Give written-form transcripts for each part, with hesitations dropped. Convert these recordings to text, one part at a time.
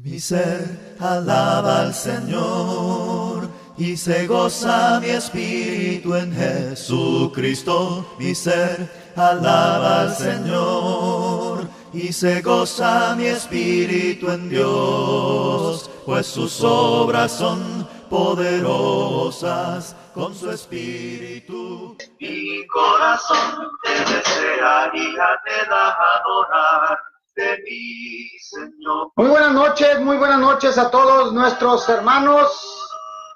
Mi ser alaba al Señor y se goza mi espíritu en Jesucristo. Mi ser alaba al Señor y se goza mi espíritu en Dios, pues sus obras son poderosas con su espíritu. Mi corazón te desea y anhela adorar de mi Señor. Muy buenas noches a todos nuestros hermanos,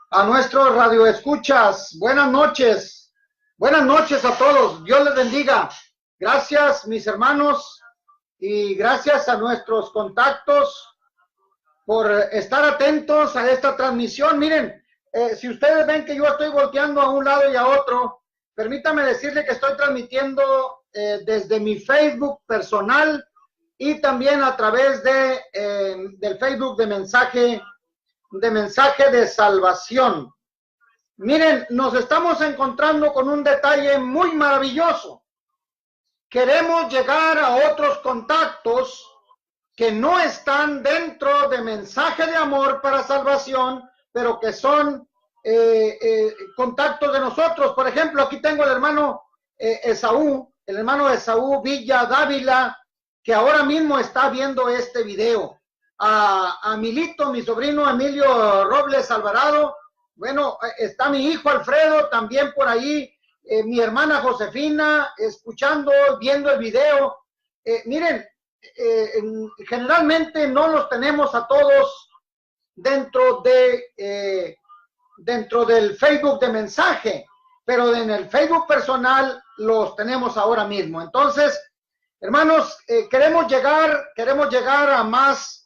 a nuestros radioescuchas. Buenas noches a todos. Dios les bendiga. Gracias, mis hermanos, y gracias a nuestros contactos por estar atentos a esta transmisión. Miren, si ustedes ven que yo estoy volteando a un lado y a otro, permítame decirle que estoy transmitiendo desde mi Facebook personal y también a través del Facebook de mensaje de salvación. Miren, nos estamos encontrando con un detalle muy maravilloso. Queremos llegar a otros contactos que no están dentro de mensaje de amor para salvación, pero que son contactos de nosotros. Por ejemplo, aquí tengo el hermano Esaú Villa Dávila, que ahora mismo está viendo este video. A Milito, mi sobrino Emilio Robles Alvarado. Bueno, está mi hijo Alfredo también por ahí. Mi hermana Josefina, escuchando, viendo el video. Miren, generalmente no los tenemos a todos dentro del Facebook de mensaje, pero en el Facebook personal los tenemos ahora mismo. Entonces, hermanos, queremos llegar a más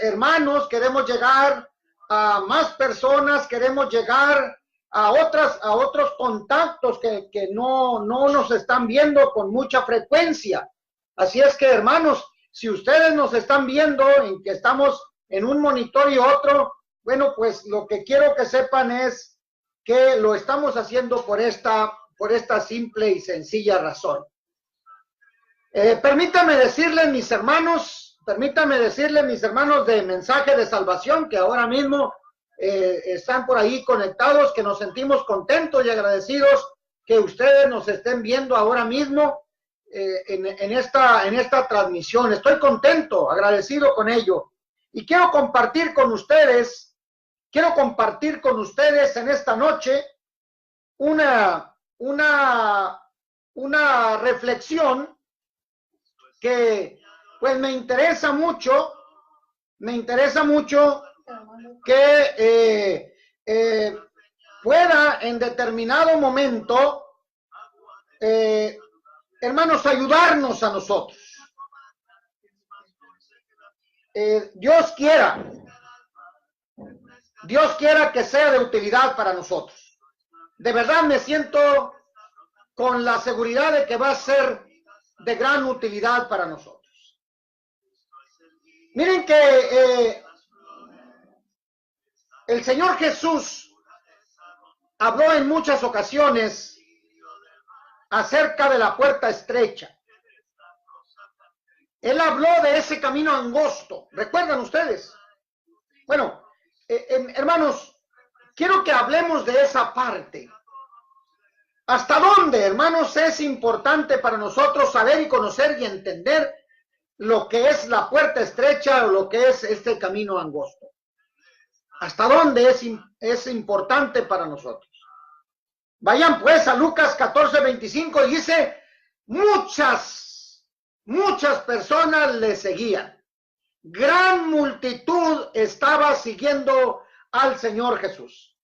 hermanos, queremos llegar a más personas, queremos llegar a otros contactos que no nos están viendo con mucha frecuencia. Así es que, hermanos, si ustedes nos están viendo en que estamos en un monitor y otro, bueno, pues lo que quiero que sepan es que lo estamos haciendo por esta simple y sencilla razón. Permítame decirles, mis hermanos de mensaje de salvación, que ahora mismo están por ahí conectados, que nos sentimos contentos y agradecidos que ustedes nos estén viendo ahora mismo en esta transmisión. Estoy contento, agradecido con ello. Y quiero compartir con ustedes en esta noche una reflexión que pues me interesa mucho que pueda en determinado momento, hermanos, ayudarnos a nosotros. Dios quiera que sea de utilidad para nosotros. De verdad me siento con la seguridad de que va a ser de gran utilidad para nosotros. Miren que el Señor Jesús habló en muchas ocasiones acerca de la puerta estrecha. Él habló de ese camino angosto. ¿Recuerdan ustedes? Bueno, hermanos, quiero que hablemos de esa parte. ¿Hasta dónde, hermanos, es importante para nosotros saber y conocer y entender lo que es la puerta estrecha o lo que es este camino angosto? ¿Hasta dónde es importante para nosotros? Vayan pues a Lucas 14:25, dice, muchas personas le seguían. Gran multitud estaba siguiendo al Señor Jesús.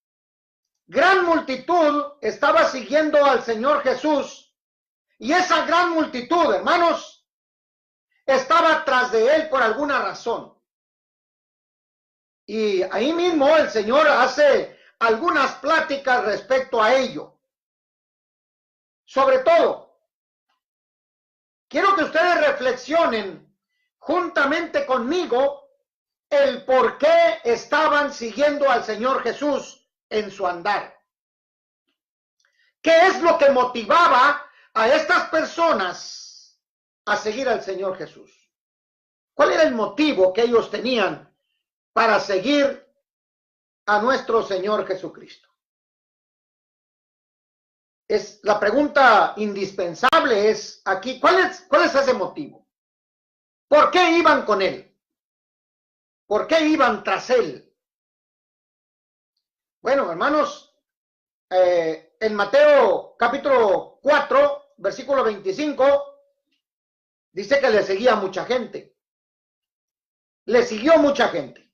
Gran multitud estaba siguiendo al Señor Jesús, y esa gran multitud, hermanos, estaba tras de él por alguna razón. Y ahí mismo el Señor hace algunas pláticas respecto a ello. Sobre todo, quiero que ustedes reflexionen juntamente conmigo el por qué estaban siguiendo al Señor Jesús en su andar. ¿Qué es lo que motivaba a estas personas a seguir al Señor Jesús? ¿Cuál era el motivo que ellos tenían para seguir a nuestro Señor Jesucristo? Es la pregunta indispensable es aquí, ¿cuál es ese motivo? ¿Por qué iban con él? ¿Por qué iban tras él? Bueno, hermanos, en Mateo capítulo 4, versículo 25, dice que le seguía mucha gente. Le siguió mucha gente.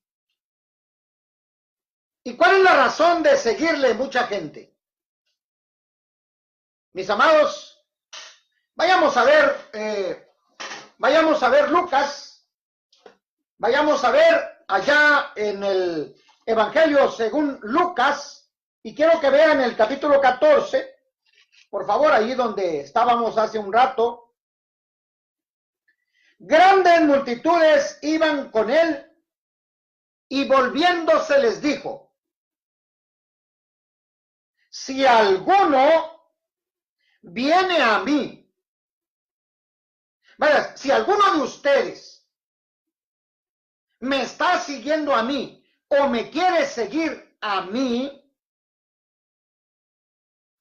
¿Y cuál es la razón de seguirle mucha gente? Mis amados, vayamos a ver Lucas, vayamos a ver allá en el Evangelio según Lucas, y quiero que vean el capítulo 14, por favor, ahí donde estábamos hace un rato. Grandes multitudes iban con él, y volviéndose les dijo: si alguno viene a mí, vaya, si alguno de ustedes me está siguiendo a mí o me quiere seguir a mí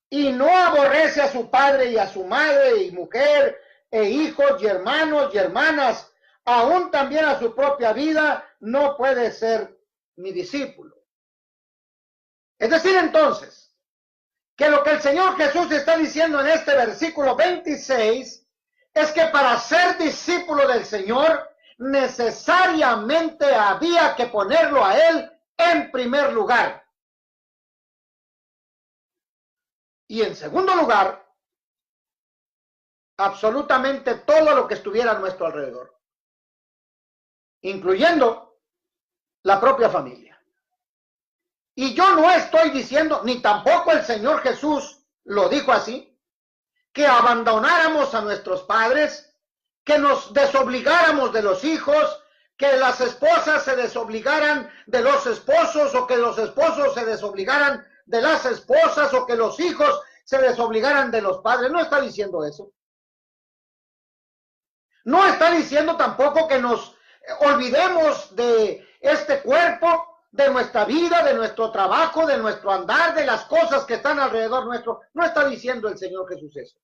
y no aborrece a su padre y a su madre y mujer e hijos y hermanos y hermanas, aún también a su propia vida, no puede ser mi discípulo. Es decir, entonces, que lo que el Señor Jesús está diciendo en este versículo 26 es que para ser discípulo del Señor necesariamente había que ponerlo a Él en primer lugar. Y en segundo lugar, absolutamente todo lo que estuviera a nuestro alrededor, incluyendo la propia familia. Y yo no estoy diciendo, ni tampoco el Señor Jesús lo dijo así, que abandonáramos a nuestros padres, que nos desobligáramos de los hijos, que las esposas se desobligaran de los esposos, o que los esposos se desobligaran de las esposas, o que los hijos se desobligaran de los padres. No está diciendo eso. No está diciendo tampoco que nos olvidemos de este cuerpo, de nuestra vida, de nuestro trabajo, de nuestro andar, de las cosas que están alrededor nuestro. No está diciendo el Señor Jesús eso.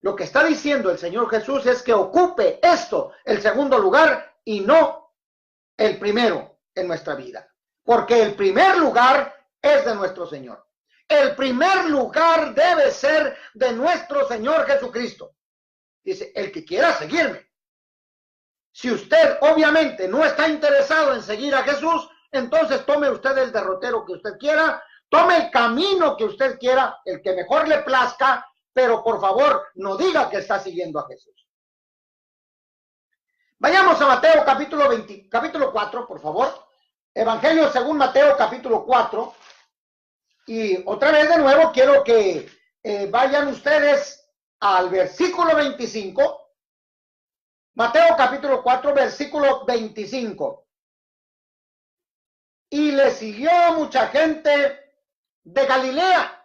Lo que está diciendo el Señor Jesús es que ocupe esto, el segundo lugar, y no el primero en nuestra vida. Porque el primer lugar es de nuestro Señor. El primer lugar debe ser de nuestro Señor Jesucristo. Dice, el que quiera seguirme. Si usted obviamente no está interesado en seguir a Jesús, entonces tome usted el derrotero que usted quiera, tome el camino que usted quiera, el que mejor le plazca, pero por favor no diga que está siguiendo a Jesús. Vayamos a Mateo capítulo 4, por favor. Evangelio según Mateo capítulo 4. Y otra vez de nuevo quiero que vayan ustedes al versículo 25. Mateo capítulo 4, versículo 25. Y le siguió mucha gente de Galilea.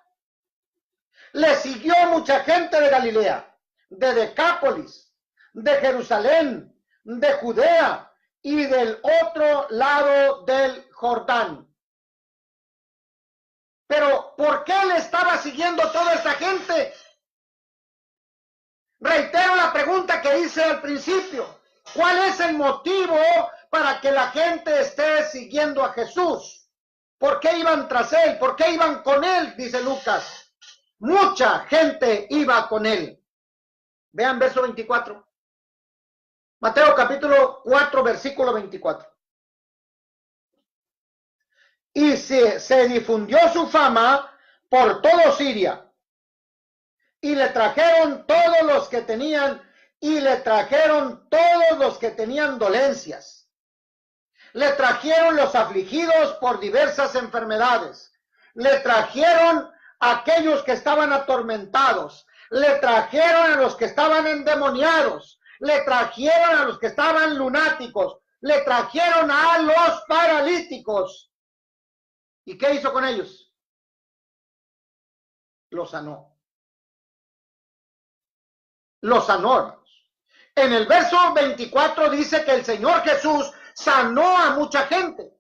Le siguió mucha gente de Galilea, de Decápolis, de Jerusalén, de Judea y del otro lado del Jordán. Pero ¿por qué le estaba siguiendo toda esta gente? Reitero la pregunta que hice al principio. ¿Cuál es el motivo para que la gente esté siguiendo a Jesús? ¿Por qué iban tras él? ¿Por qué iban con él? Dice Lucas. Mucha gente iba con él. Vean verso 24. Mateo capítulo 4, versículo 24. Y se difundió su fama por todo Siria. Y le trajeron todos los que tenían, dolencias. Le trajeron los afligidos por diversas enfermedades. Le trajeron a aquellos que estaban atormentados. Le trajeron a los que estaban endemoniados. Le trajeron a los que estaban lunáticos. Le trajeron a los paralíticos. ¿Y qué hizo con ellos? Los sanó. Los sanó, hermanos. En el verso 24 dice que el Señor Jesús sanó a mucha gente.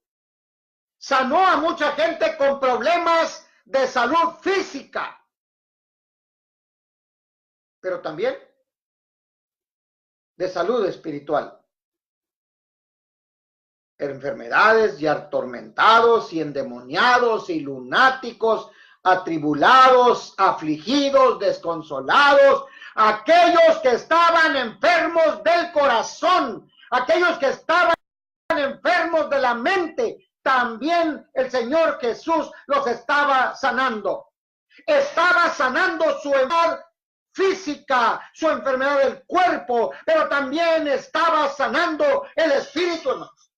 Sanó a mucha gente con problemas de salud física, pero también de salud espiritual. Enfermedades y atormentados y endemoniados y lunáticos, atribulados, afligidos, desconsolados, aquellos que estaban enfermos del corazón, aquellos que estaban enfermos de la mente, también el Señor Jesús los estaba sanando. Estaba sanando su enfermedad física, su enfermedad del cuerpo, pero también estaba sanando el espíritu, hermanos.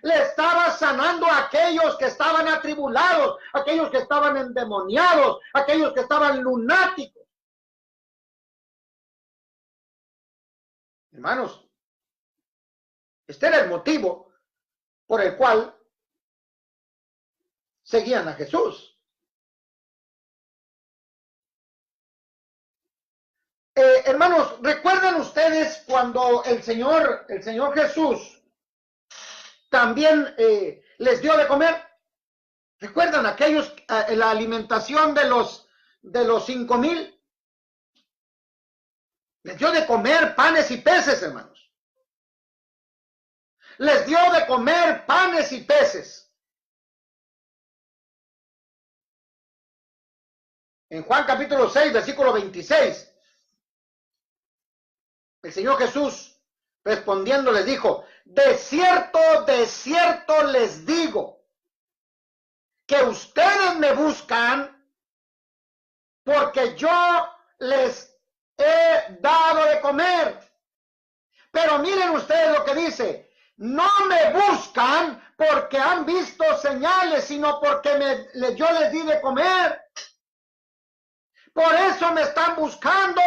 Le estaba sanando a aquellos que estaban atribulados, aquellos que estaban endemoniados, aquellos que estaban lunáticos. Hermanos, este era el motivo por el cual seguían a Jesús. Hermanos, ¿recuerdan ustedes cuando el Señor Jesús también les dio de comer? ¿Recuerdan aquellos, la alimentación de los 5,000? Les dio de comer panes y peces, hermanos. Les dio de comer panes y peces. En Juan capítulo 6, versículo 26, el Señor Jesús respondiendo les dijo: de cierto les digo, que ustedes me buscan porque yo les he dado de comer. Pero miren ustedes lo que dice: no me buscan porque han visto señales, sino porque yo les di de comer. Por eso me están buscando.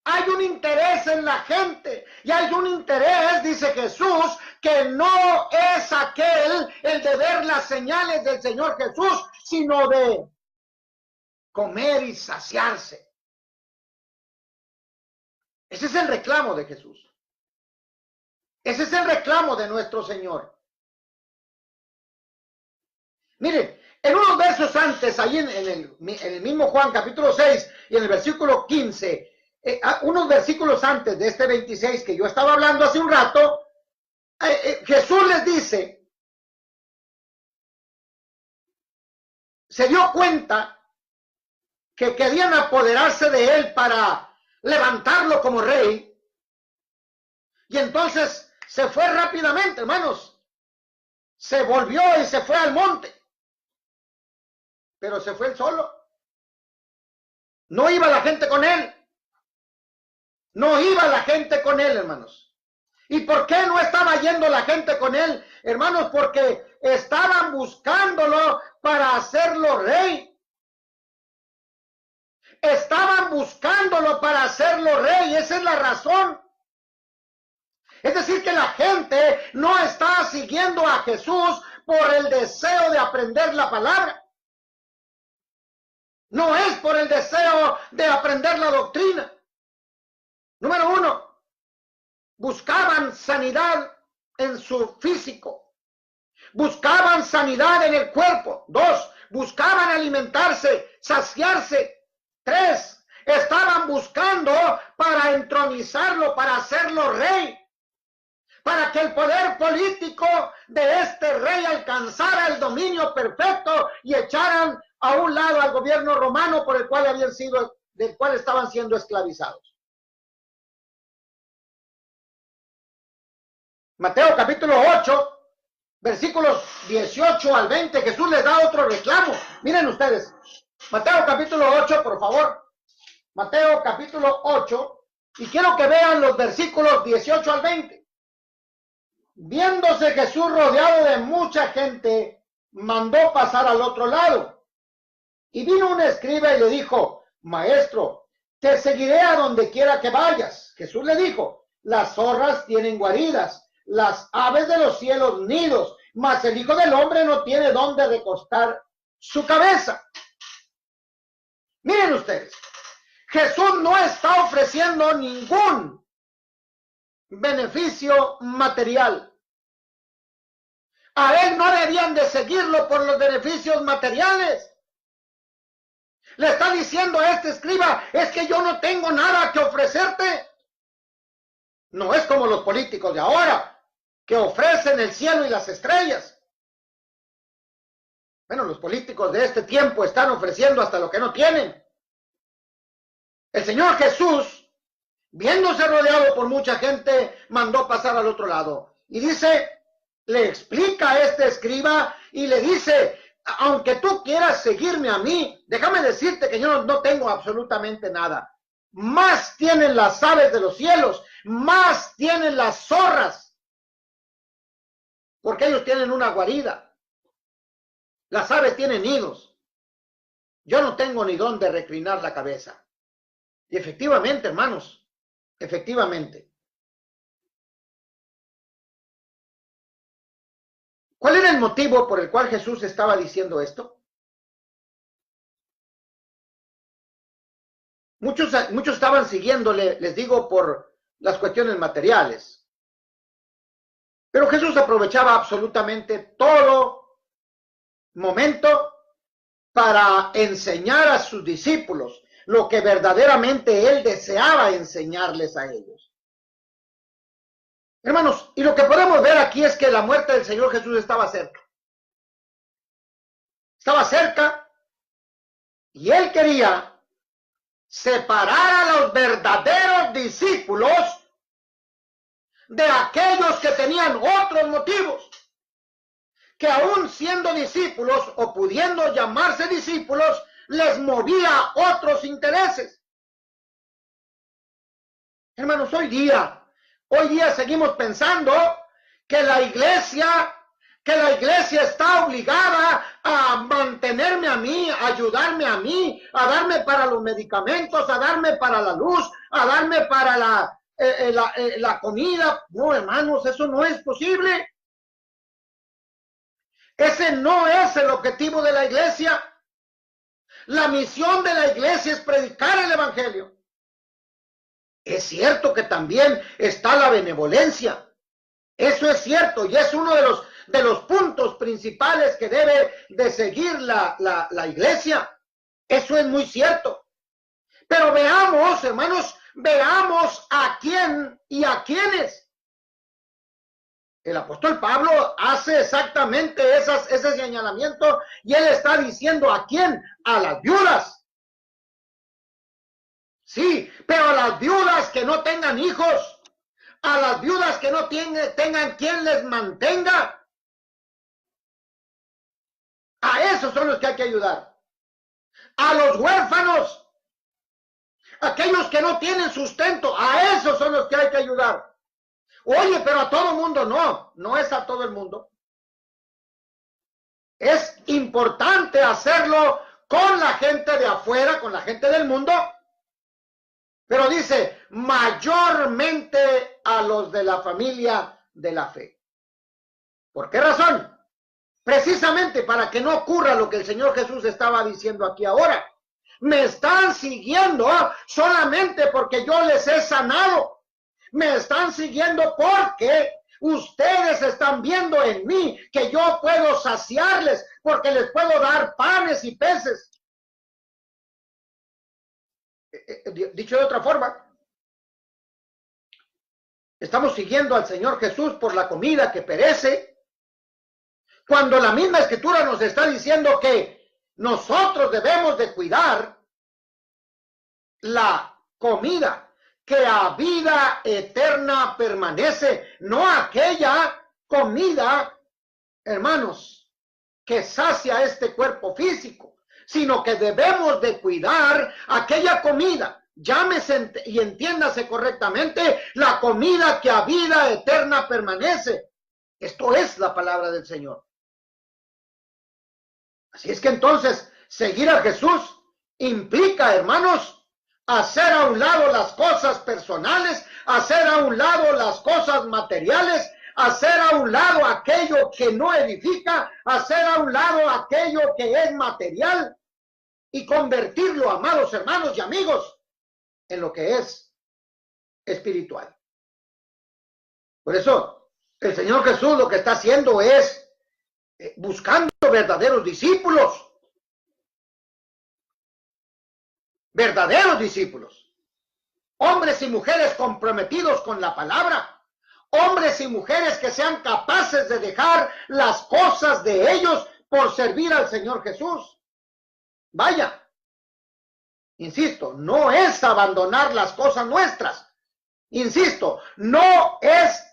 Hay un interés en la gente, y hay un interés, dice Jesús, que no es aquel el de ver las señales del Señor Jesús, sino de comer y saciarse. Ese es el reclamo de Jesús. Ese es el reclamo de nuestro Señor. Miren, en unos versos antes, ahí en el mismo Juan capítulo 6 y en el versículo 15, unos versículos antes de este 26 que yo estaba hablando hace un rato, Jesús les dice, se dio cuenta que querían apoderarse de él para levantarlo como rey, y entonces se fue rápidamente, hermanos, se volvió y se fue al monte, pero se fue él solo. No iba la gente con él. No iba la gente con él, hermanos. ¿Y por qué no estaba yendo la gente con él, hermanos? Porque estaban buscándolo para hacerlo rey. Estaban buscándolo para hacerlo rey. Esa es la razón. Es decir, que la gente no está siguiendo a Jesús por el deseo de aprender la palabra. No es por el deseo de aprender la doctrina. Número uno, buscaban sanidad en su físico. Buscaban sanidad en el cuerpo. 2, buscaban alimentarse, saciarse. 3, estaban buscando para entronizarlo, para hacerlo rey. Para que el poder político de este rey alcanzara el dominio perfecto y echaran a un lado al gobierno romano por el cual del cual estaban siendo esclavizados. Mateo capítulo 8, versículos 18 al 20, Jesús les da otro reclamo. Miren ustedes, Mateo capítulo 8, por favor. Mateo capítulo 8, y quiero que vean los versículos 18 al 20. Viéndose Jesús rodeado de mucha gente, mandó pasar al otro lado. Y vino un escriba y le dijo: Maestro, te seguiré a donde quiera que vayas. Jesús le dijo: las zorras tienen guaridas, las aves de los cielos nidos, mas el Hijo del Hombre no tiene dónde recostar su cabeza. Miren ustedes, Jesús no está ofreciendo ningún beneficio material. A él no deberían de seguirlo por los beneficios materiales. Le está diciendo a este escriba, es que yo no tengo nada que ofrecerte. No es como los políticos de ahora, que ofrecen el cielo y las estrellas. Bueno, los políticos de este tiempo están ofreciendo hasta lo que no tienen. El Señor Jesús, viéndose rodeado por mucha gente, mandó pasar al otro lado. Y dice, le explica a este escriba y le dice, aunque tú quieras seguirme a mí, déjame decirte que yo no tengo absolutamente nada. Más tienen las aves de los cielos, más tienen las zorras, porque ellos tienen una guarida. Las aves tienen nidos. Yo no tengo ni dónde reclinar la cabeza. Y efectivamente, hermanos, efectivamente. ¿Cuál era el motivo por el cual Jesús estaba diciendo esto? Muchos estaban siguiéndole, les digo, por las cuestiones materiales. Pero Jesús aprovechaba absolutamente todo momento para enseñar a sus discípulos lo que verdaderamente él deseaba enseñarles a ellos. Hermanos, y lo que podemos ver aquí es que la muerte del Señor Jesús estaba cerca. Estaba cerca y él quería separar a los verdaderos discípulos de aquellos que tenían otros motivos, que aún siendo discípulos o pudiendo llamarse discípulos, les movía otros intereses. Hermanos, hoy día seguimos pensando que la iglesia está obligada a mantenerme a mí, a ayudarme a mí, a darme para los medicamentos, a darme para la luz, a darme para la comida. No, hermanos, eso no es posible. Ese no es el objetivo de la iglesia. La misión de la iglesia es predicar el evangelio. Es cierto que también está la benevolencia. Eso es cierto y es uno de los puntos principales que debe de seguir la iglesia. Eso es muy cierto. Pero veamos, hermanos, veamos a quién y a quiénes. El apóstol Pablo hace exactamente ese señalamiento y él está diciendo ¿a quién? A las viudas. Sí, pero a las viudas que no tengan hijos, a las viudas que no tengan quien les mantenga. A esos son los que hay que ayudar. A los huérfanos, aquellos que no tienen sustento, a esos son los que hay que ayudar. Oye, pero a todo mundo no es a todo el mundo. Es importante hacerlo con la gente de afuera, con la gente del mundo. Pero dice, mayormente a los de la familia de la fe. ¿Por qué razón? Precisamente para que no ocurra lo que el Señor Jesús estaba diciendo aquí ahora. Me están siguiendo solamente porque yo les he sanado. Me están siguiendo porque ustedes están viendo en mí que yo puedo saciarles, porque les puedo dar panes y peces. Dicho de otra forma, estamos siguiendo al Señor Jesús por la comida que perece, cuando la misma Escritura nos está diciendo que nosotros debemos de cuidar la comida que a vida eterna permanece, no aquella comida, hermanos, que sacia este cuerpo físico, sino que debemos de cuidar aquella comida, llámese y entiéndase correctamente, la comida que a vida eterna permanece. Esto es la palabra del Señor. Así es que entonces, seguir a Jesús implica, hermanos, hacer a un lado las cosas personales, hacer a un lado las cosas materiales, hacer a un lado aquello que no edifica, hacer a un lado aquello que es material y convertirlo, amados hermanos y amigos, en lo que es espiritual. Por eso, el Señor Jesús lo que está haciendo es buscando verdaderos discípulos. Verdaderos discípulos. Hombres y mujeres comprometidos con la palabra. Hombres y mujeres que sean capaces de dejar las cosas de ellos por servir al Señor Jesús. Vaya, insisto, no es abandonar las cosas nuestras. Insisto, no es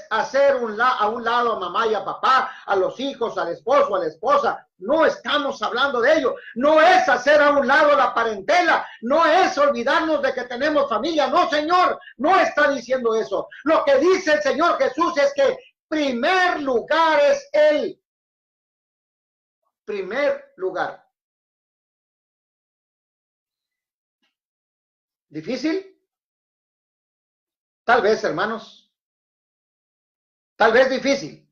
hacer a un lado a mamá y a papá, a los hijos, al esposo, a la esposa. No estamos hablando de ello. No es hacer a un lado la parentela. No es olvidarnos de que tenemos familia. No, Señor, no está diciendo eso. Lo que dice el Señor Jesús es que primer lugar es Él. Primer lugar. ¿Difícil? Tal vez, hermanos. Tal vez difícil.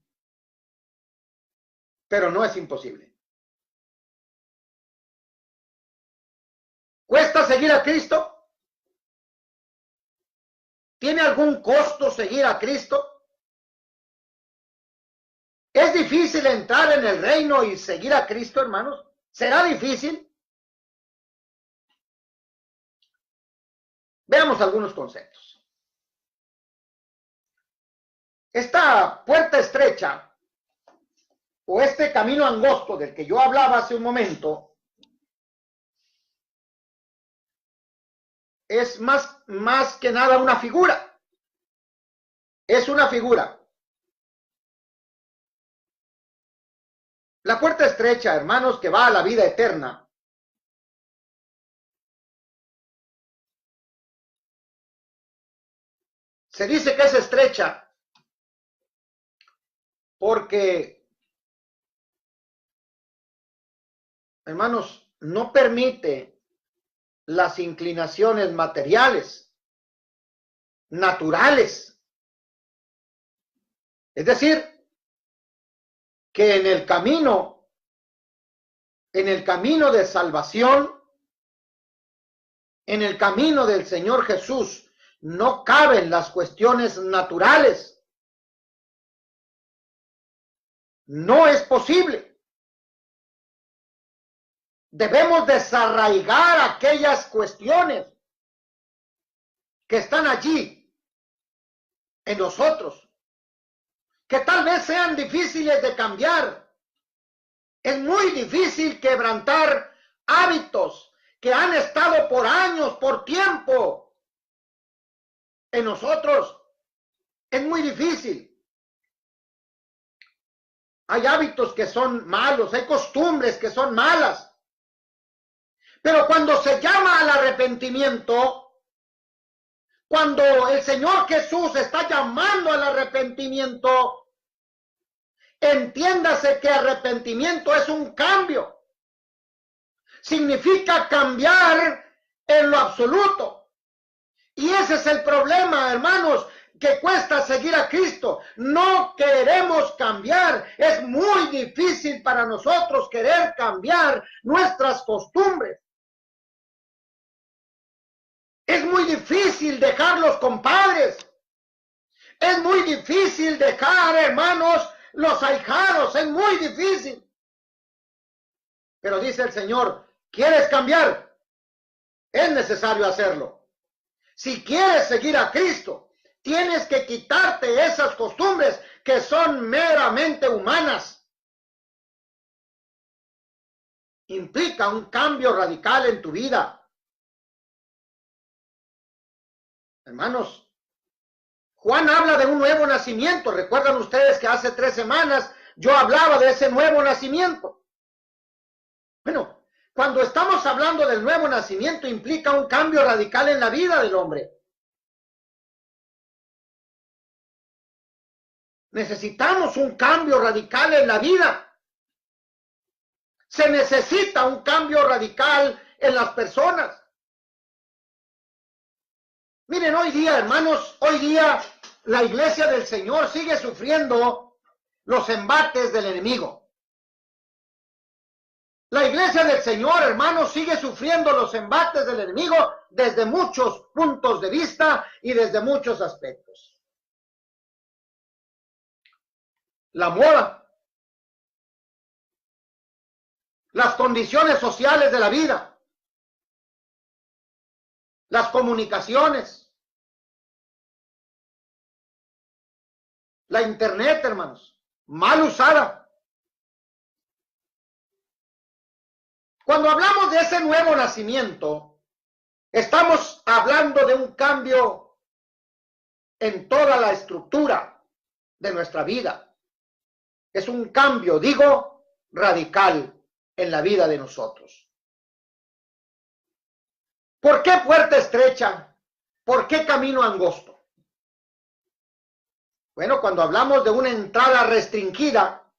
Pero no es imposible. ¿Cuesta seguir a Cristo? ¿Tiene algún costo seguir a Cristo? ¿Es difícil entrar en el reino y seguir a Cristo, hermanos? ¿Será difícil? Veamos algunos conceptos. Esta puerta estrecha o este camino angosto del que yo hablaba hace un momento es más que nada una figura. Es una figura. La puerta estrecha, hermanos, que va a la vida eterna, se dice que es estrecha porque, hermanos, no permite las inclinaciones materiales, naturales. Es decir, que en el camino de salvación, en el camino del Señor Jesús, no caben las cuestiones naturales. No es posible. Debemos desarraigar aquellas cuestiones que están allí en nosotros, que tal vez sean difíciles de cambiar. Es muy difícil quebrantar hábitos que han estado por años, por tiempo en nosotros. Es muy difícil. Hay hábitos que son malos, hay costumbres que son malas. Pero cuando se llama al arrepentimiento, cuando el Señor Jesús está llamando al arrepentimiento, entiéndase que arrepentimiento es un cambio. Significa cambiar en lo absoluto. Y ese es el problema, hermanos, que cuesta seguir a Cristo. No queremos cambiar. Es muy difícil para nosotros querer cambiar nuestras costumbres. Es muy difícil dejar los compadres. Es muy difícil dejar, hermanos, los ahijados. Es muy difícil. Pero dice el Señor, ¿quieres cambiar? Es necesario hacerlo. Si quieres seguir a Cristo, tienes que quitarte esas costumbres que son meramente humanas. Implica un cambio radical en tu vida. Hermanos, Juan habla de un nuevo nacimiento. Recuerdan ustedes que hace 3 semanas yo hablaba de ese nuevo nacimiento. Bueno, cuando estamos hablando del nuevo nacimiento implica un cambio radical en la vida del hombre. Necesitamos un cambio radical en la vida. Se necesita un cambio radical en las personas. Miren, hoy día, hermanos, hoy día la iglesia del Señor sigue sufriendo los embates del enemigo. La iglesia del Señor, hermanos, sigue sufriendo los embates del enemigo desde muchos puntos de vista y desde muchos aspectos. La moda, las condiciones sociales de la vida, las comunicaciones, la internet, hermanos, mal usada. Cuando hablamos de ese nuevo nacimiento, estamos hablando de un cambio en toda la estructura de nuestra vida. Es un cambio, digo, radical en la vida de nosotros. ¿Por qué puerta estrecha? ¿Por qué camino angosto? Bueno, cuando hablamos de una entrada restringida,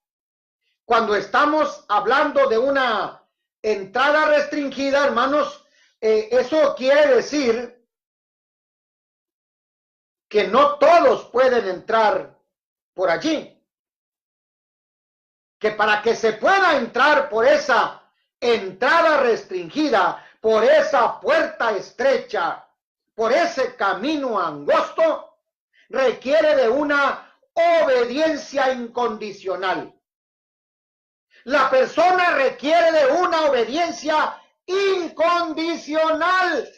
cuando estamos hablando de una entrada restringida, hermanos, eso quiere decir que no todos pueden entrar por allí. Que para que se pueda entrar por esa entrada restringida, por esa puerta estrecha, por ese camino angosto, requiere de una obediencia incondicional. La persona requiere de una obediencia incondicional.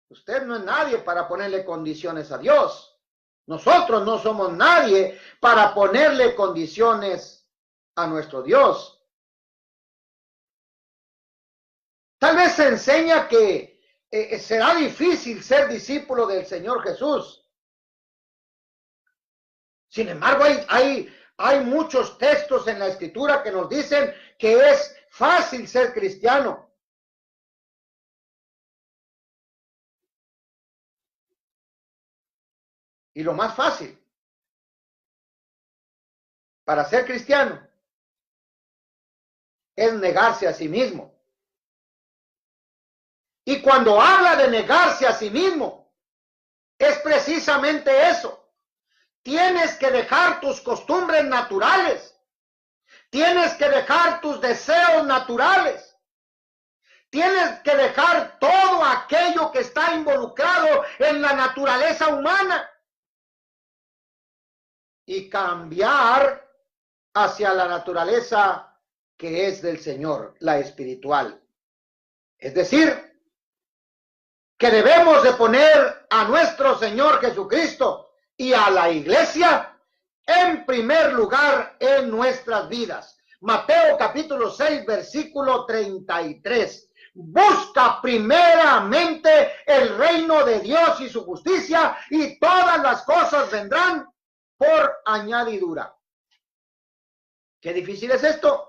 Usted no es nadie para ponerle condiciones a Dios. Nosotros no somos nadie para ponerle condiciones a nuestro Dios. Tal vez se enseña que será difícil ser discípulo del Señor Jesús. Sin embargo, hay muchos textos en la Escritura que nos dicen que es fácil ser cristiano. Y lo más fácil para ser cristiano es negarse a sí mismo. Y cuando habla de negarse a sí mismo, es precisamente eso. Tienes que dejar tus costumbres naturales. Tienes que dejar tus deseos naturales. Tienes que dejar todo aquello que está involucrado en la naturaleza humana y cambiar hacia la naturaleza que es del Señor, la espiritual. Es decir, que debemos de poner a nuestro Señor Jesucristo y a la iglesia en primer lugar en nuestras vidas. Mateo capítulo 6, versículo 33. Busca primeramente el reino de Dios y su justicia, y todas las cosas vendrán por añadidura. ¿Qué difícil es esto?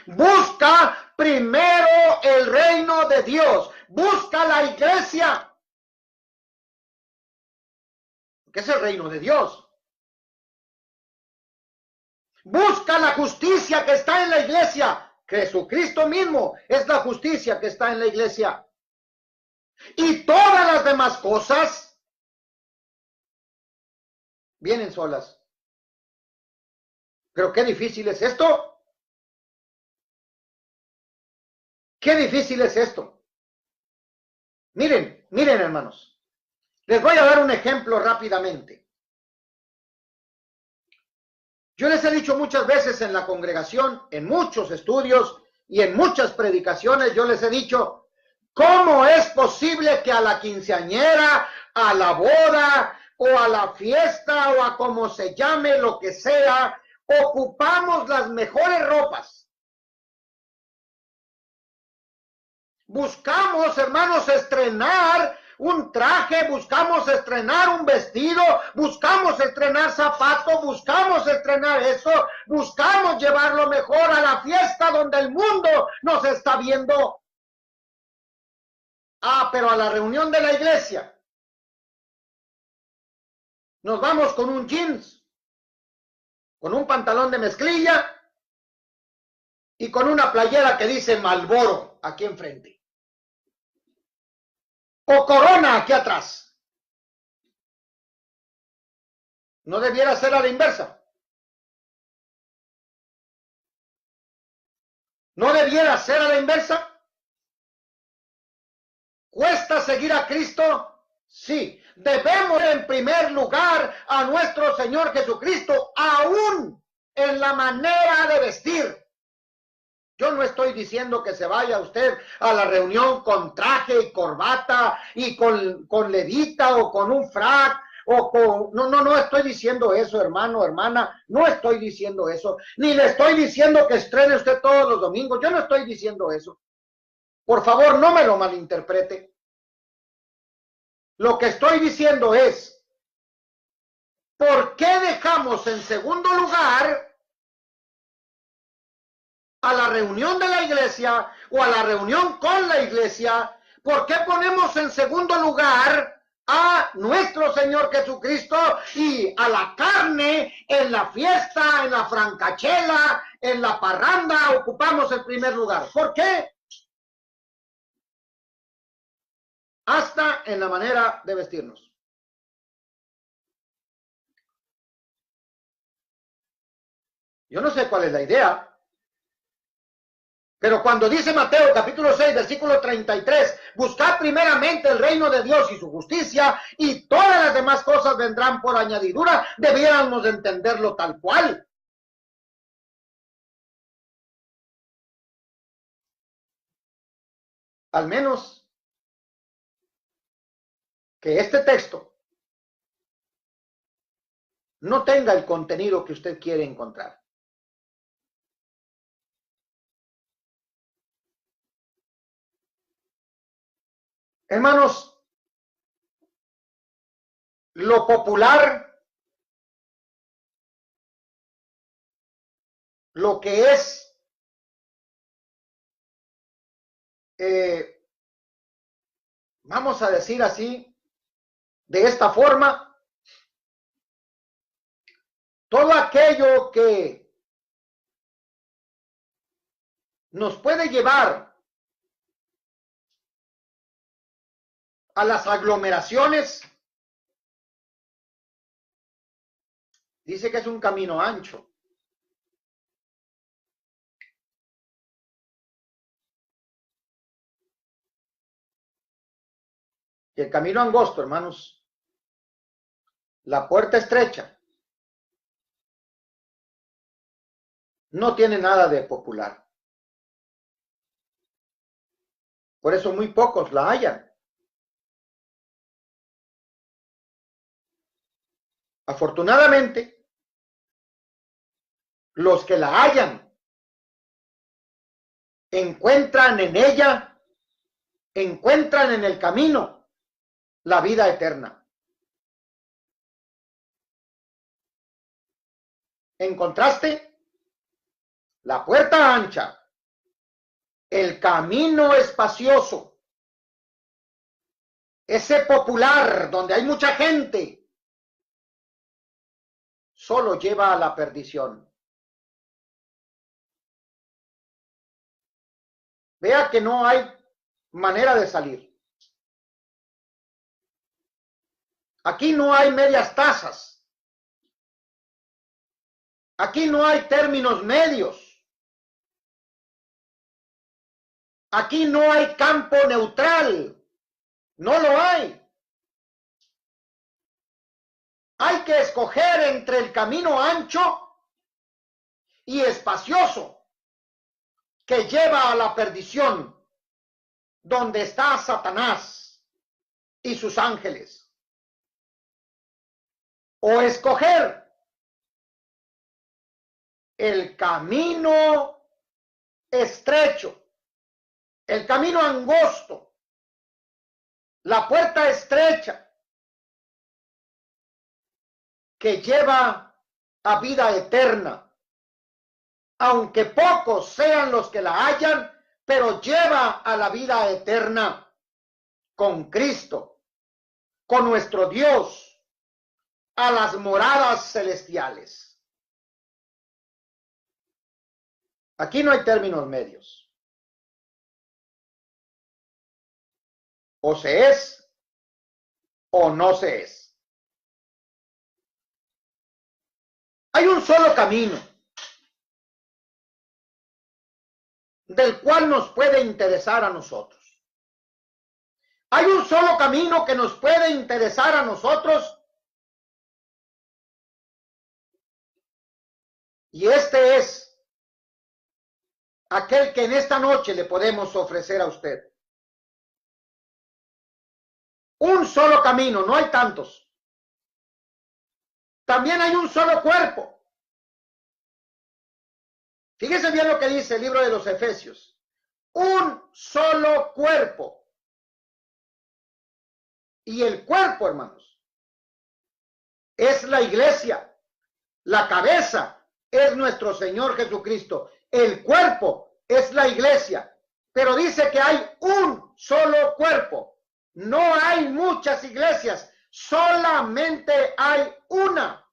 Busca primero el reino de Dios. Busca la iglesia. ¿Qué es el reino de Dios? Busca la justicia que está en la iglesia. Jesucristo mismo es la justicia que está en la iglesia. Y todas las demás cosas vienen solas. Pero qué difícil es esto. Qué difícil es esto. Miren, hermanos. Les voy a dar un ejemplo rápidamente. Yo les he dicho muchas veces en la congregación, en muchos estudios y en muchas predicaciones, yo les he dicho, ¿cómo es posible que a la quinceañera, a la boda o a la fiesta o a como se llame, lo que sea, ocupamos las mejores ropas? Buscamos, hermanos, estrenar un traje, buscamos estrenar un vestido, buscamos estrenar zapatos, buscamos estrenar eso, buscamos llevarlo mejor a la fiesta donde el mundo nos está viendo. Pero a la reunión de la iglesia nos vamos con un jeans, con un pantalón de mezclilla y con una playera que dice Marlboro aquí enfrente. O Corona aquí atrás. ¿No debiera ser a la inversa? ¿No debiera ser a la inversa? ¿Cuesta seguir a Cristo? Sí. Debemos en primer lugar a nuestro Señor Jesucristo, aún en la manera de vestir. Yo no estoy diciendo que se vaya usted a la reunión con traje y corbata y con levita o con un frac o con... No estoy diciendo eso, hermano, hermana. No estoy diciendo eso. Ni le estoy diciendo que estrene usted todos los domingos. Yo no estoy diciendo eso. Por favor, no me lo malinterprete. Lo que estoy diciendo es, ¿por qué dejamos en segundo lugar a la reunión de la iglesia o a la reunión con la iglesia? ¿Por qué ponemos en segundo lugar a nuestro Señor Jesucristo y a la carne en la fiesta, en la francachela, en la parranda ocupamos el primer lugar? ¿Por qué? Hasta en la manera de vestirnos. Yo no sé cuál es la idea. Pero cuando dice Mateo capítulo 6, versículo 33, buscad primeramente el reino de Dios y su justicia, y todas las demás cosas vendrán por añadidura, debiéramos entenderlo tal cual. Al menos que este texto no tenga el contenido que usted quiere encontrar. Hermanos, lo popular, lo que es vamos a decir así, de esta forma, todo aquello que nos puede llevar a las aglomeraciones, dice que es un camino ancho. Y el camino angosto, hermanos, la puerta estrecha, no tiene nada de popular. Por eso muy pocos la hallan. Afortunadamente, los que la hallan encuentran en ella, encuentran en el camino la vida eterna. En contraste, la puerta ancha, el camino espacioso, ese popular donde hay mucha gente, solo lleva a la perdición. Vea que no hay manera de salir. Aquí no hay medias tazas. Aquí no hay términos medios. Aquí no hay campo neutral. No lo hay. Hay que escoger entre el camino ancho y espacioso que lleva a la perdición, donde está Satanás y sus ángeles. O escoger el camino estrecho, el camino angosto, la puerta estrecha que lleva a vida eterna, aunque pocos sean los que la hallan, pero lleva a la vida eterna con Cristo, con nuestro Dios, a las moradas celestiales. Aquí no hay términos medios. O se es o no se es. Hay un solo camino. del cual nos puede interesar a nosotros. Hay un solo camino que nos puede interesar a nosotros, y este es aquel que en esta noche le podemos ofrecer a usted. Un solo camino, no hay tantos. También hay un solo cuerpo. Fíjese bien lo que dice el libro de los Efesios. Un solo cuerpo. Y el cuerpo, hermanos, es la iglesia. La cabeza es nuestro Señor Jesucristo. El cuerpo es la iglesia. Pero dice que hay un solo cuerpo. No hay muchas iglesias, solamente hay una.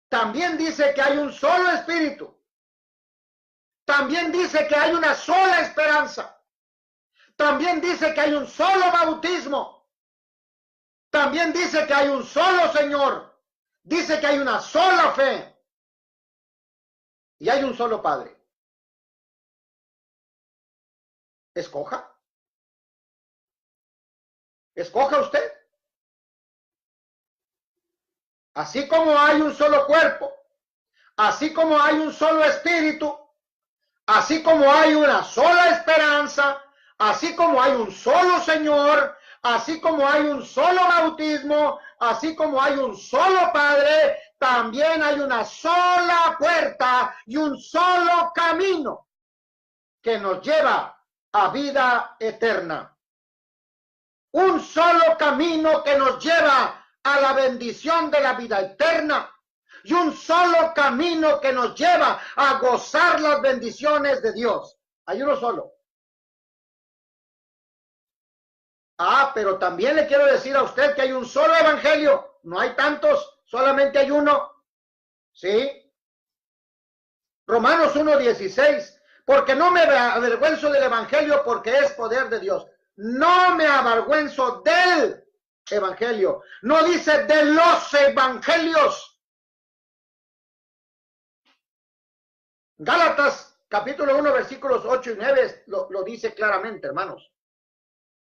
También dice que hay un solo espíritu. También dice que hay una sola esperanza. También dice que hay un solo bautismo. También dice que hay un solo Señor. Dice que hay una sola fe. Y hay un solo Padre. Escoja. Escoja usted. Así como hay un solo cuerpo, así como hay un solo espíritu, así como hay una sola esperanza, así como hay un solo Señor, así como hay un solo bautismo, así como hay un solo Padre, también hay una sola puerta y un solo camino que nos lleva a vida eterna. Un solo camino que nos lleva a la bendición de la vida eterna. Y un solo camino que nos lleva a gozar las bendiciones de Dios. Hay uno solo. Pero también le quiero decir a usted que hay un solo evangelio. No hay tantos, solamente hay uno. ¿Sí? Romanos 1:16. Porque no me avergüenzo del evangelio, porque es poder de Dios. No me avergüenzo del evangelio. No dice de los evangelios. Gálatas capítulo 1 versículos 8 y 9 lo dice claramente, hermanos.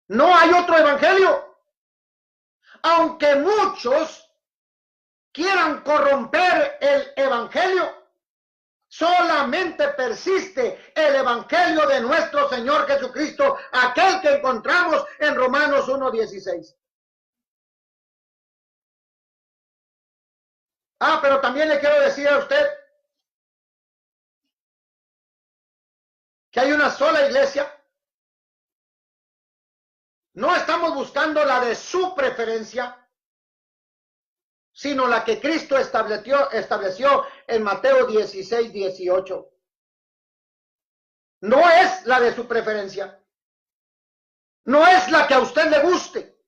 No hay otro evangelio. Aunque muchos quieran corromper el evangelio, solamente persiste el evangelio de nuestro Señor Jesucristo, aquel que encontramos en Romanos 1:16. Pero también le quiero decir a usted que hay una sola iglesia. No estamos buscando la de su preferencia, sino la que Cristo estableció en Mateo 16:18. No es la de su preferencia. No es la que a usted le guste,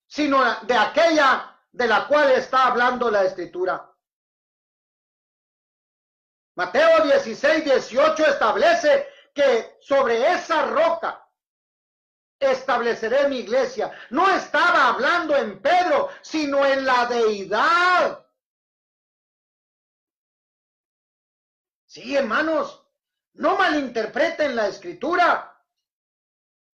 sino de aquella de la cual está hablando la Escritura. Mateo 16:18 establece que sobre esa roca estableceré mi iglesia. No estaba hablando en Pedro, sino en la deidad. Sí, hermanos, no malinterpreten la Escritura.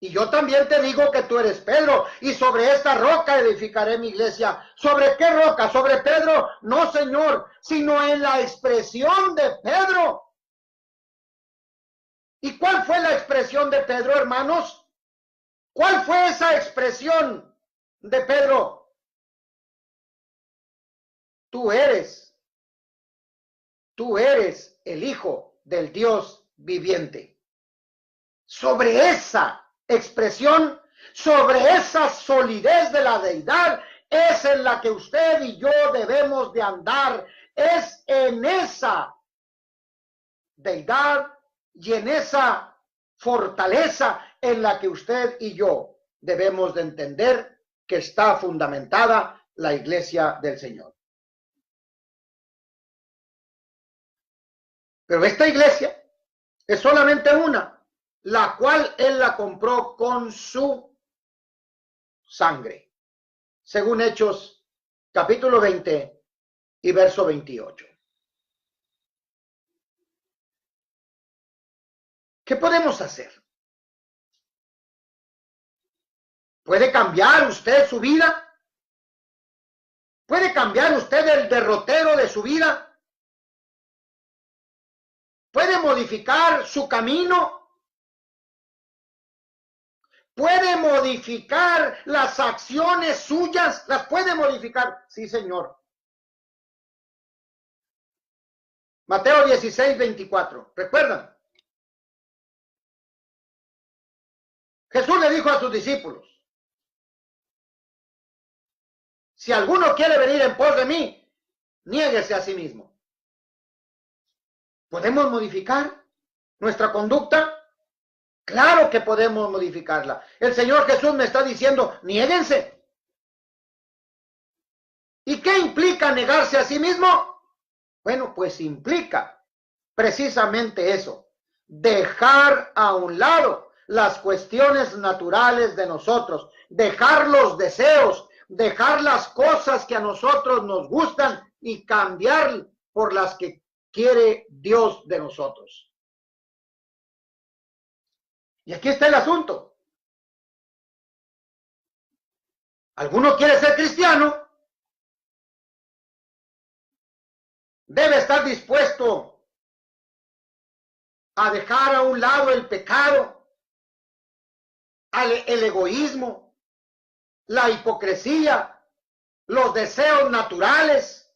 Y yo también te digo que tú eres Pedro, y sobre esta roca edificaré mi iglesia. ¿Sobre qué roca? ¿Sobre Pedro? No, Señor, sino en la expresión de Pedro. ¿Y cuál fue la expresión de Pedro, hermanos? ¿Cuál fue esa expresión de Pedro? Tú eres el Hijo del Dios viviente. Sobre esa expresión, sobre esa solidez de la deidad, es en la que usted y yo debemos de andar. Es en esa deidad y en esa fortaleza en la que usted y yo debemos de entender que está fundamentada la iglesia del Señor. Pero esta iglesia es solamente una, la cual Él la compró con su sangre, según Hechos capítulo 20 y verso 28. ¿Qué podemos hacer? ¿Puede cambiar usted su vida? ¿Puede cambiar usted el derrotero de su vida? ¿Puede modificar su camino? ¿Puede modificar las acciones suyas? ¿Las puede modificar? Sí, Señor. Mateo 16, 24. ¿Recuerdan? Jesús le dijo a sus discípulos, si alguno quiere venir en pos de mí, niéguese a sí mismo. ¿Podemos modificar nuestra conducta? Claro que podemos modificarla. El Señor Jesús me está diciendo, niéguense. ¿Y qué implica negarse a sí mismo? Bueno, pues implica precisamente eso, dejar a un lado las cuestiones naturales de nosotros, dejar los deseos, dejar las cosas que a nosotros nos gustan y cambiar por las que quiere Dios de nosotros. Y aquí está el asunto. ¿Alguno quiere ser cristiano? Debe estar dispuesto a dejar a un lado el pecado, el egoísmo, la hipocresía, los deseos naturales.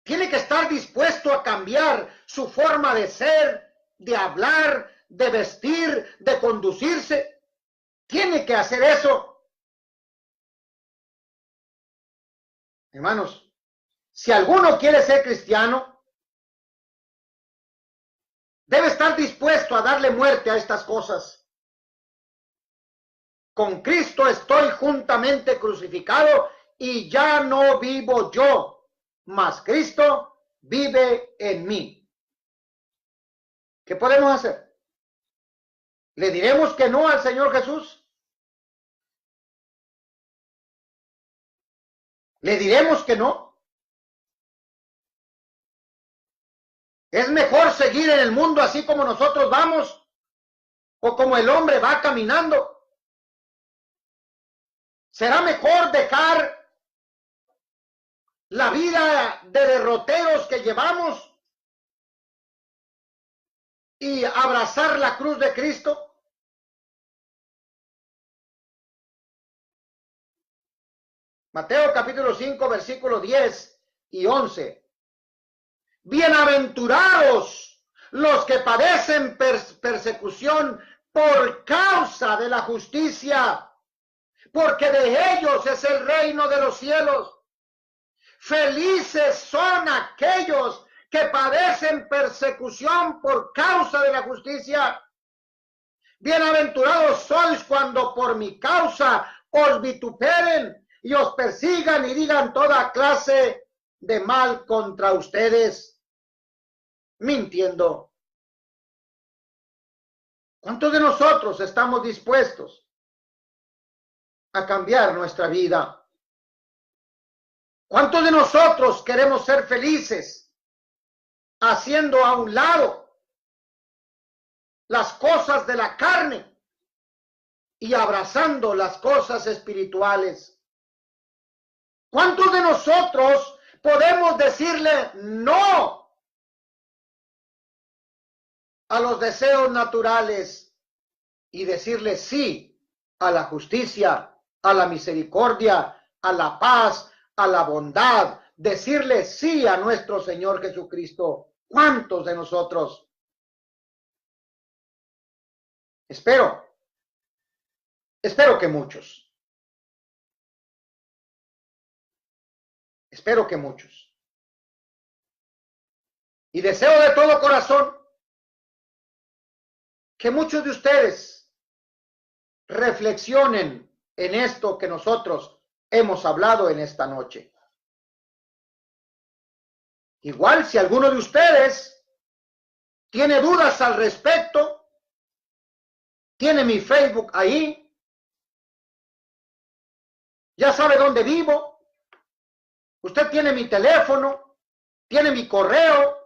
Tiene que estar dispuesto a cambiar su forma de ser, de hablar, de vestir, de conducirse. Tiene que hacer eso. Hermanos, si alguno quiere ser cristiano, debe estar dispuesto a darle muerte a estas cosas. Con Cristo estoy juntamente crucificado y ya no vivo yo, mas Cristo vive en mí. ¿Qué podemos hacer? ¿Le diremos que no al Señor Jesús? ¿Le diremos que no? ¿Es mejor seguir en el mundo así como nosotros vamos? ¿O como el hombre va caminando? ¿Será mejor dejar la vida de derroteros que llevamos y abrazar la cruz de Cristo? Mateo capítulo 5, versículos 10 y 11. Bienaventurados los que padecen persecución por causa de la justicia, porque de ellos es el reino de los cielos. Felices son aquellos que padecen persecución por causa de la justicia. Bienaventurados sois cuando por mi causa os vituperen y os persigan y digan toda clase de mal contra ustedes, mintiendo. ¿Cuántos de nosotros estamos dispuestos a cambiar nuestra vida? ¿Cuántos de nosotros queremos ser felices haciendo a un lado las cosas de la carne y abrazando las cosas espirituales? ¿Cuántos de nosotros podemos decirle no a los deseos naturales y decirle sí a la justicia, a la misericordia, a la paz, a la bondad, decirle sí a nuestro Señor Jesucristo? ¿Cuántos de nosotros? Espero que muchos. Espero que muchos. Y deseo de todo corazón que muchos de ustedes reflexionen en esto que nosotros hemos hablado en esta noche. Igual si alguno de ustedes tiene dudas al respecto, tiene mi Facebook ahí, ya sabe dónde vivo, usted tiene mi teléfono, tiene mi correo,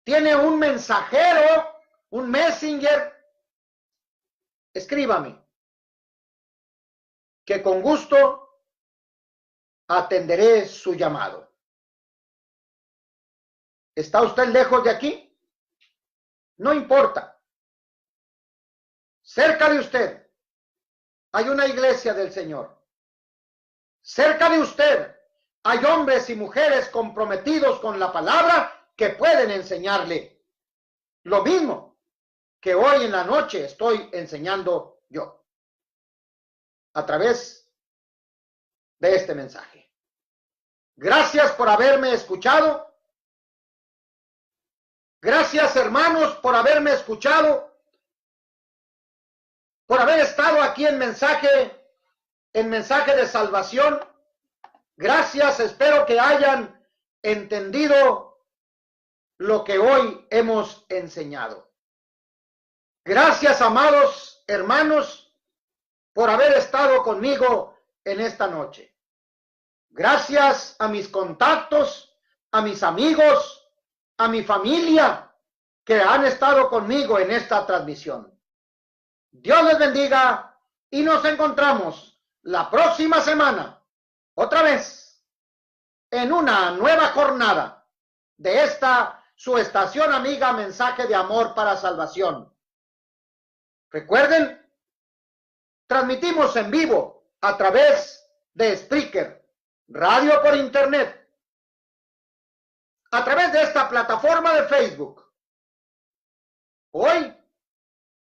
tiene un mensajero, un messenger, escríbame, que con gusto atenderé su llamado. ¿Está usted lejos de aquí? No importa. Cerca de usted hay una iglesia del Señor. Cerca de usted hay hombres y mujeres comprometidos con la palabra que pueden enseñarle lo mismo que hoy en la noche estoy enseñando yo a través de este mensaje. Gracias por haberme escuchado. Gracias, hermanos, por haberme escuchado, por haber estado aquí en mensaje de salvación. Gracias, espero que hayan entendido lo que hoy hemos enseñado. Gracias, amados hermanos, por haber estado conmigo en esta noche. Gracias a mis contactos, a mis amigos, a mi familia que han estado conmigo en esta transmisión. Dios les bendiga y nos encontramos la próxima semana, otra vez, en una nueva jornada de esta su estación amiga Mensaje de Amor para Salvación. Recuerden, transmitimos en vivo a través de Spreaker, radio por internet, a través de esta plataforma de Facebook. Hoy,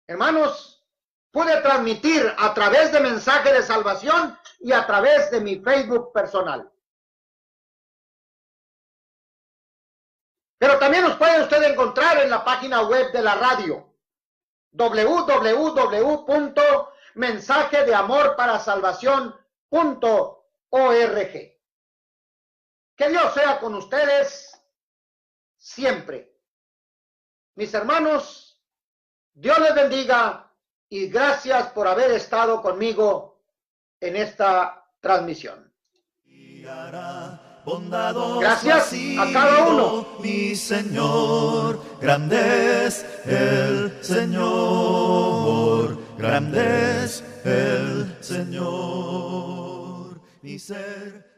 hermanos, pude transmitir a través de Mensaje de Salvación y a través de mi Facebook personal. Pero también nos puede usted encontrar en la página web de la radio, www.mensajedeamorparasalvacion.org. Que Dios sea con ustedes siempre. Mis hermanos, Dios les bendiga y gracias por haber estado conmigo en esta transmisión. Gracias a cada uno. Mi Señor, grande es el Señor, grande es el Señor, mi ser.